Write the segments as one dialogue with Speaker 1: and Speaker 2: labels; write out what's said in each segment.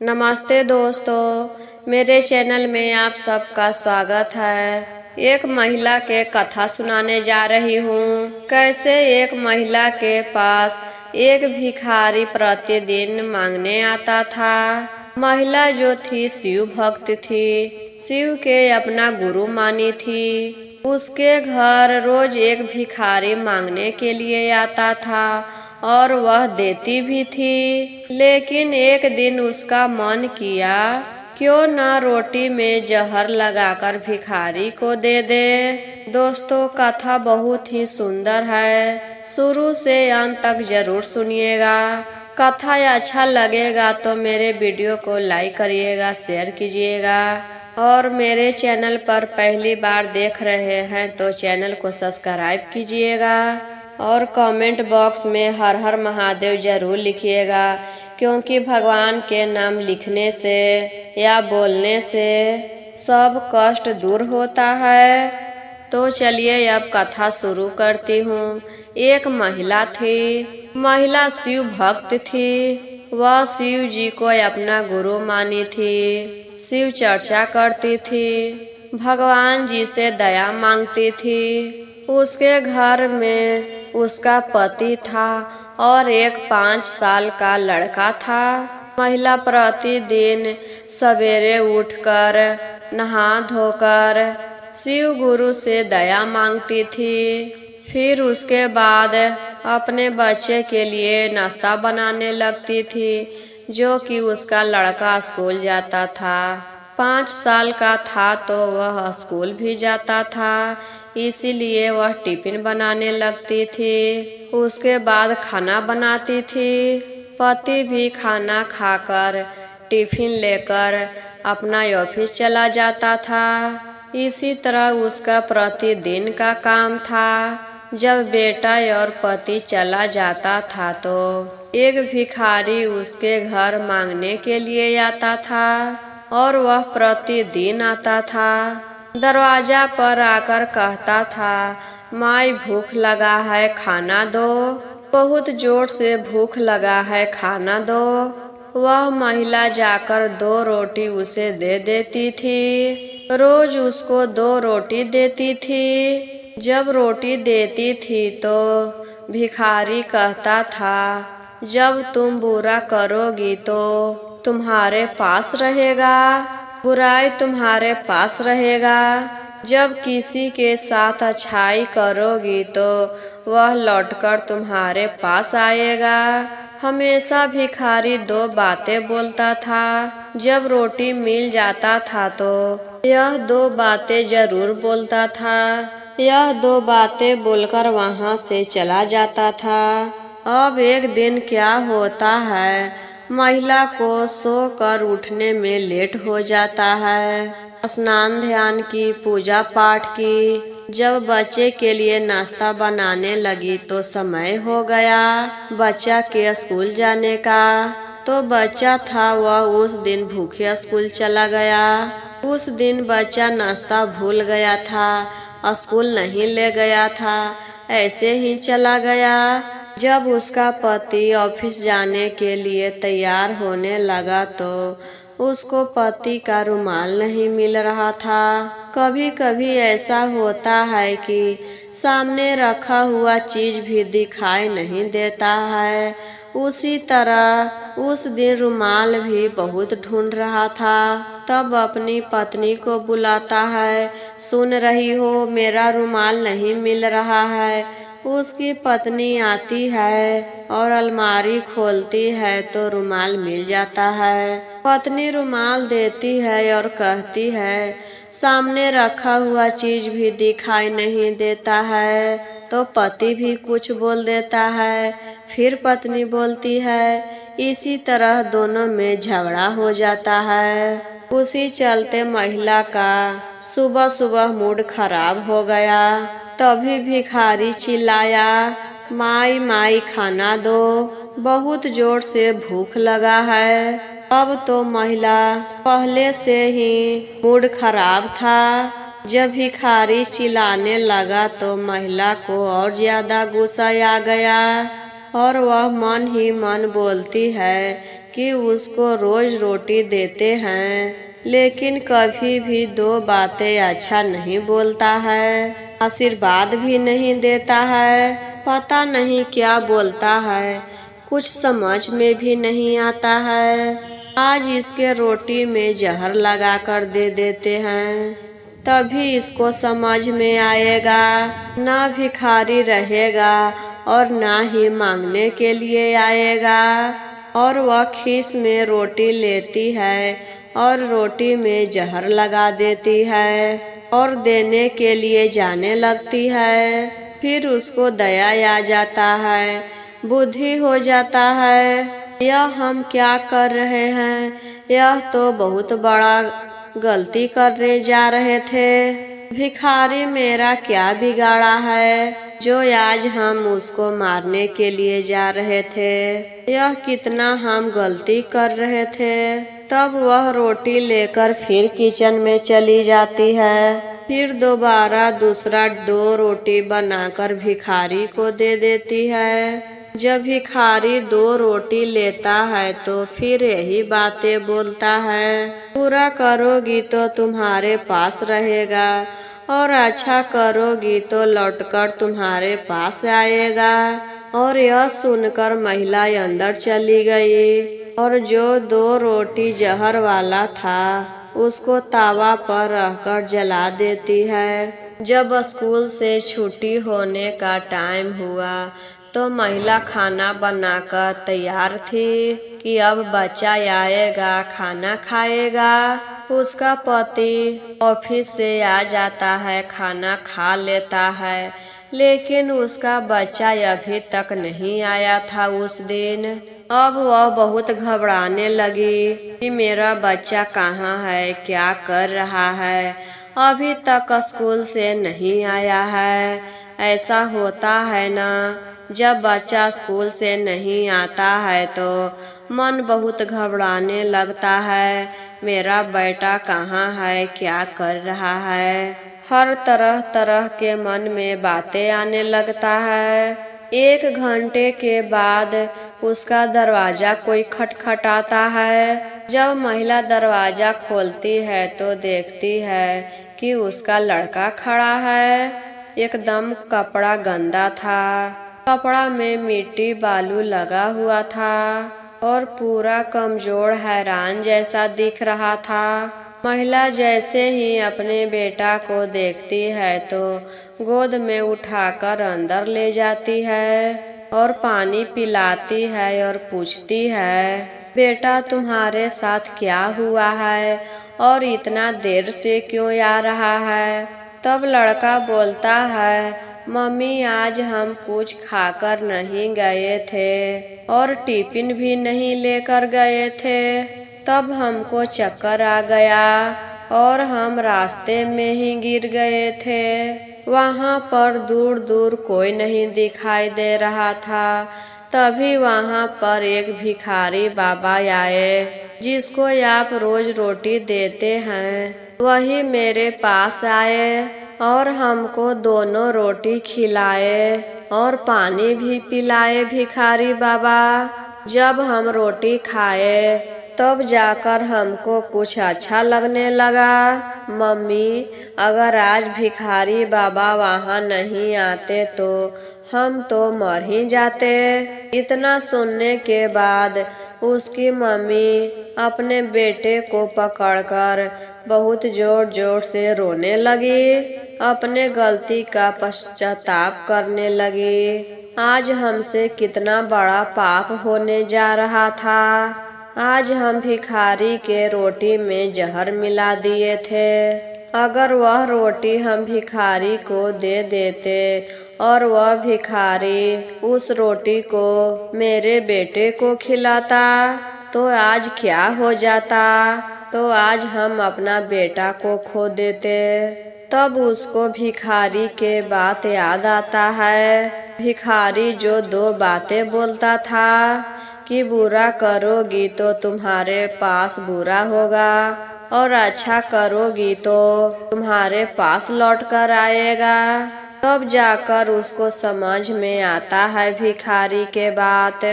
Speaker 1: नमस्ते दोस्तों, मेरे चैनल में आप सबका स्वागत है। एक महिला के कथा सुनाने जा रही हूँ। कैसे एक महिला के पास एक भिखारी प्रतिदिन मांगने आता था। महिला जो थी शिव भक्त थी, शिव के अपना गुरु मानी थी। उसके घर रोज एक भिखारी मांगने के लिए आता था और वह देती भी थी। लेकिन एक दिन उसका मन किया, क्यों न रोटी में जहर लगाकर भिखारी को दे दे। दोस्तों, कथा बहुत ही सुंदर है, शुरू से अंत तक जरूर सुनिएगा। कथा अच्छा लगेगा तो मेरे वीडियो को लाइक करिएगा, शेयर कीजिएगा और मेरे चैनल पर पहली बार देख रहे हैं तो चैनल को सब्सक्राइब कीजिएगा और कमेंट बॉक्स में हर हर महादेव जरूर लिखिएगा, क्योंकि भगवान के नाम लिखने से या बोलने से सब कष्ट दूर होता है। तो चलिए अब कथा शुरू करती हूँ। एक महिला थी। महिला शिव भक्त थी। वह शिव जी को अपना गुरु मानी थी। शिव चर्चा करती थी, भगवान जी से दया मांगती थी। उसके घर में उसका पति था और एक 5 साल का लड़का था। महिला प्रतिदिन सवेरे उठकर नहा धोकर शिव गुरु से दया मांगती थी। फिर उसके बाद अपने बच्चे के लिए नाश्ता बनाने लगती थी, जो कि उसका लड़का स्कूल जाता था। 5 साल का था तो वह स्कूल भी जाता था, इसीलिए वह टिफिन बनाने लगती थी। उसके बाद खाना बनाती थी। पति भी खाना खाकर टिफिन लेकर अपना ऑफिस चला जाता था। इसी तरह उसका प्रतिदिन का काम था। जब बेटा और पति चला जाता था तो एक भिखारी उसके घर मांगने के लिए आता था और वह प्रतिदिन आता था। दरवाजा पर आकर कहता था, माई भूख लगा है, खाना दो। बहुत जोर से भूख लगा है, खाना दो। वह महिला जाकर 2 रोटी उसे दे देती थी। रोज उसको 2 रोटी देती थी। जब रोटी देती थी तो भिखारी कहता था, जब तुम बुरा करोगी तो तुम्हारे पास रहेगा, बुराई तुम्हारे पास रहेगा। जब किसी के साथ अच्छाई करोगी तो वह लौटकर तुम्हारे पास आएगा। हमेशा भिखारी 2 बातें बोलता था। जब रोटी मिल जाता था तो यह 2 बातें जरूर बोलता था। यह 2 बातें बोलकर वहां से चला जाता था। अब एक दिन क्या होता है, महिला को सोकर उठने में लेट हो जाता है। स्नान ध्यान की, पूजा पाठ की। जब बच्चे के लिए नाश्ता बनाने लगी तो समय हो गया बच्चा के स्कूल जाने का। तो बच्चा था वह उस दिन भूखे स्कूल चला गया। उस दिन बच्चा नाश्ता भूल गया था, स्कूल नहीं ले गया था, ऐसे ही चला गया। जब उसका पति ऑफिस जाने के लिए तैयार होने लगा तो उसको पति का रुमाल नहीं मिल रहा था। कभी कभी ऐसा होता है कि सामने रखा हुआ चीज भी दिखाई नहीं देता है। उसी तरह उस दिन रुमाल भी बहुत ढूंढ रहा था। तब अपनी पत्नी को बुलाता है, सुन रही हो, मेरा रुमाल नहीं मिल रहा है। उसकी पत्नी आती है और अलमारी खोलती है तो रुमाल मिल जाता है। पत्नी रुमाल देती है और कहती है, सामने रखा हुआ चीज भी दिखाई नहीं देता है। तो पति भी कुछ बोल देता है, फिर पत्नी बोलती है। इसी तरह दोनों में झगड़ा हो जाता है। उसी चलते महिला का सुबह सुबह मूड खराब हो गया। तभी भिखारी चिल्लाया, माई माई खाना दो, बहुत जोर से भूख लगा है। अब तो महिला पहले से ही मूड खराब था। जब भिखारी चिल्लाने लगा तो महिला को और ज्यादा गुस्सा आ गया और वह मन ही मन बोलती है कि उसको रोज रोटी देते हैं, लेकिन कभी भी दो बातें अच्छा नहीं बोलता है, आशीर्वाद भी नहीं देता है। पता नहीं क्या बोलता है, कुछ समझ में भी नहीं आता है। आज इसके रोटी में जहर लगा कर दे देते हैं, तभी इसको समझ में आएगा। ना भिखारी रहेगा और ना ही मांगने के लिए आएगा। और वह खीस में रोटी लेती है और रोटी में जहर लगा देती है और देने के लिए जाने लगती है। फिर उसको दया आ जाता है, बुद्धि हो जाता है, यह हम क्या कर रहे हैं, यह तो बहुत बड़ा गलती करने जा रहे थे। भिखारी मेरा क्या बिगाड़ा है जो आज हम उसको मारने के लिए जा रहे थे। यह कितना हम गलती कर रहे थे। तब वह रोटी लेकर फिर किचन में चली जाती है। फिर दोबारा दूसरा 2 रोटी बनाकर भिखारी को दे देती है। जब भिखारी 2 रोटी लेता है तो फिर यही बातें बोलता है, पूरा करोगी तो तुम्हारे पास रहेगा और अच्छा करोगी तो लौटकर तुम्हारे पास आएगा। और यह सुनकर महिला अंदर चली गई और जो 2 रोटी जहर वाला था उसको तावा पर रखकर जला देती है। जब स्कूल से छुट्टी होने का टाइम हुआ तो महिला खाना बनाकर तैयार थी कि अब बच्चा आएगा, खाना खाएगा। उसका पति ऑफिस से आ जाता है, खाना खा लेता है, लेकिन उसका बच्चा अभी तक नहीं आया था उस दिन। अब वह बहुत घबराने लगी कि मेरा बच्चा कहाँ है, क्या कर रहा है, अभी तक स्कूल से नहीं आया है। ऐसा होता है ना, जब बच्चा स्कूल से नहीं आता है तो मन बहुत घबराने लगता है, मेरा बेटा कहाँ है, क्या कर रहा है। हर तरह तरह के मन में बातें आने लगता है। 1 घंटे के बाद उसका दरवाजा कोई खटखटाता है। जब महिला दरवाजा खोलती है तो देखती है कि उसका लड़का खड़ा है। एकदम कपड़ा गंदा था, कपड़ा में मिट्टी बालू लगा हुआ था और पूरा कमजोर हैरान जैसा दिख रहा था। महिला जैसे ही अपने बेटा को देखती है तो गोद में उठाकर अंदर ले जाती है और पानी पिलाती है और पूछती है, बेटा तुम्हारे साथ क्या हुआ है और इतना देर से क्यों आ रहा है। तब लड़का बोलता है, मम्मी आज हम कुछ खाकर नहीं गए थे और टिफिन भी नहीं लेकर गए थे। तब हमको चक्कर आ गया और हम रास्ते में ही गिर गए थे। वहाँ पर दूर दूर कोई नहीं दिखाई दे रहा था। तभी वहाँ पर एक भिखारी बाबा आए, जिसको आप रोज रोटी देते हैं, वही मेरे पास आए और हमको दोनों रोटी खिलाए और पानी भी पिलाए। भिखारी बाबा, जब हम रोटी खाए तब जाकर हमको कुछ अच्छा लगने लगा। मम्मी, अगर आज भिखारी बाबा वहाँ नहीं आते तो हम तो मर ही जाते। इतना सुनने के बाद उसकी मम्मी अपने बेटे को पकड़कर बहुत जोर जोर से रोने लगी, अपने गलती का पश्चाताप करने लगी। आज हमसे कितना बड़ा पाप होने जा रहा था। आज हम भिखारी के रोटी में जहर मिला दिए थे। अगर वह रोटी हम भिखारी को दे देते और वह भिखारी उस रोटी को मेरे बेटे को खिलाता तो आज क्या हो जाता। तो आज हम अपना बेटा को खो देते। तब उसको भिखारी के बात याद आता है। भिखारी जो 2 बातें बोलता था कि बुरा करोगी तो तुम्हारे पास बुरा होगा और अच्छा करोगी तो तुम्हारे पास लौट कर आएगा। तब जाकर उसको समझ में आता है भिखारी के बात।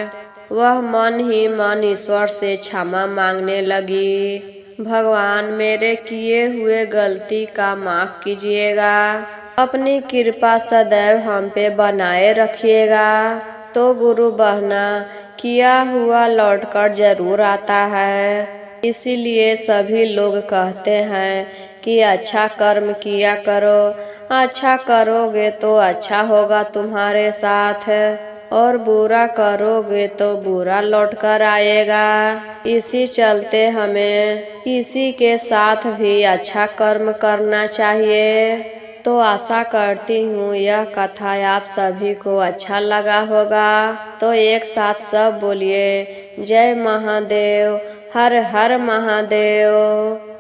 Speaker 1: वह मन ही मन ईश्वर से क्षमा मांगने लगी। भगवान, मेरे किए हुए गलती का माफ कीजिएगा। अपनी कृपा सदैव हम पे बनाए रखिएगा। तो गुरु बहना, किया हुआ लौटकर जरूर आता है। इसीलिए सभी लोग कहते हैं कि अच्छा कर्म किया करो, अच्छा करोगे तो अच्छा होगा तुम्हारे साथ, और बुरा करोगे तो बुरा लौट कर आएगा। इसी चलते हमें किसी के साथ भी अच्छा कर्म करना चाहिए। तो आशा करती हूँ यह कथा आप सभी को अच्छा लगा होगा। तो एक साथ सब बोलिए, जय महादेव, हर हर महादेव।